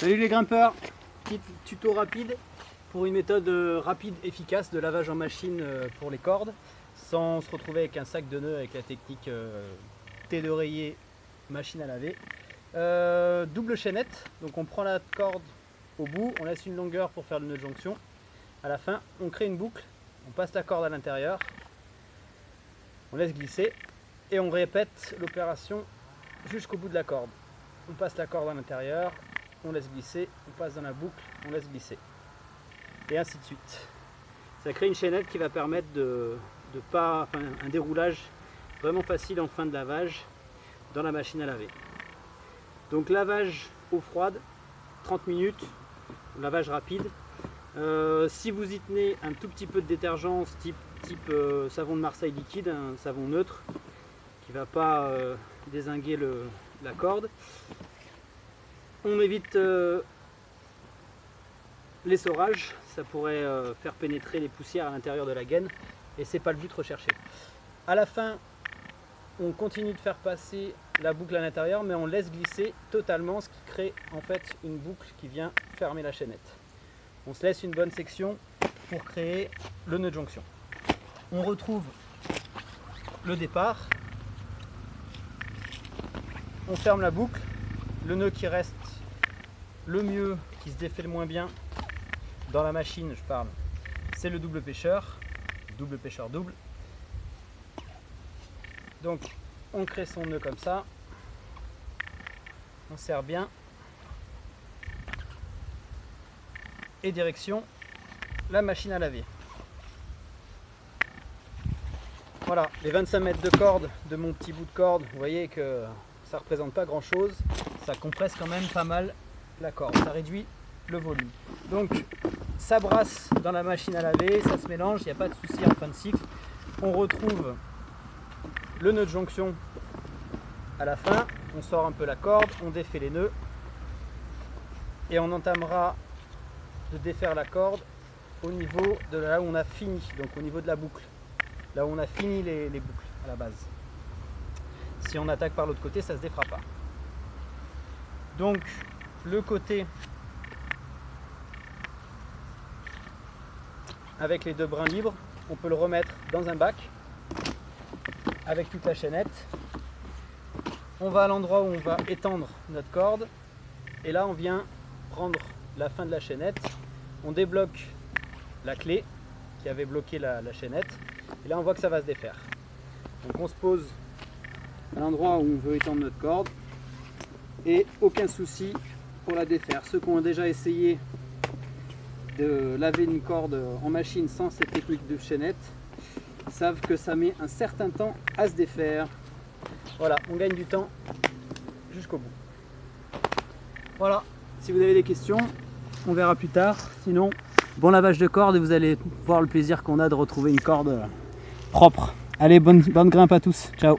Salut les grimpeurs, petit tuto rapide pour une méthode rapide, efficace de lavage en machine pour les cordes sans se retrouver avec un sac de nœuds avec la technique T d'oreiller machine à laver. Double chaînette, donc on prend la corde au bout, on laisse une longueur pour faire le nœud de jonction. À la fin, on crée une boucle, on passe la corde à l'intérieur, on laisse glisser et on répète l'opération jusqu'au bout de la corde. On passe la corde à l'intérieur, on laisse glisser, on passe dans la boucle, on laisse glisser. Et ainsi de suite. Ça crée une chaînette qui va permettre un déroulage vraiment facile en fin de lavage dans la machine à laver. Donc lavage eau froide, 30 minutes, lavage rapide. Si vous y tenez un tout petit peu de détergent type savon de Marseille liquide, un savon neutre qui ne va pas dézinguer la corde, on évite l'essorage, ça pourrait faire pénétrer les poussières à l'intérieur de la gaine et c'est pas le but recherché. À la fin, on continue de faire passer la boucle à l'intérieur, mais on laisse glisser totalement, ce qui crée en fait une boucle qui vient fermer la chaînette. On se laisse une bonne section pour créer le nœud de jonction. On retrouve le départ, on ferme la boucle, le nœud qui reste le mieux, qui se défait le moins bien dans la machine, je parle, c'est le double pêcheur double. Donc on crée son nœud comme ça, on serre bien et direction la machine à laver. Voilà, les 25 mètres de corde de mon petit bout de corde, vous voyez que ça représente pas grand chose, ça compresse quand même pas mal la corde, ça réduit le volume. Donc ça brasse dans la machine à laver, ça se mélange, il n'y a pas de souci en fin de cycle. On retrouve le nœud de jonction à la fin, on sort un peu la corde, on défait les nœuds et on entamera de défaire la corde au niveau de là où on a fini, donc au niveau de la boucle, là où on a fini les boucles à la base. Si on attaque par l'autre côté, ça ne se défera pas. Donc le côté avec les deux brins libres, on peut le remettre dans un bac avec toute la chaînette. On va à l'endroit où on va étendre notre corde et là on vient prendre la fin de la chaînette, on débloque la clé qui avait bloqué la chaînette et là on voit que ça va se défaire. Donc on se pose à l'endroit où on veut étendre notre corde et aucun souci pour la défaire. Ceux qui ont déjà essayé de laver une corde en machine sans cette technique de chaînette savent que ça met un certain temps à se défaire. Voilà, on gagne du temps jusqu'au bout. Voilà, si vous avez des questions, on verra plus tard. Sinon, bon lavage de corde et vous allez voir le plaisir qu'on a de retrouver une corde propre. Allez, bonne grimpe à tous. Ciao.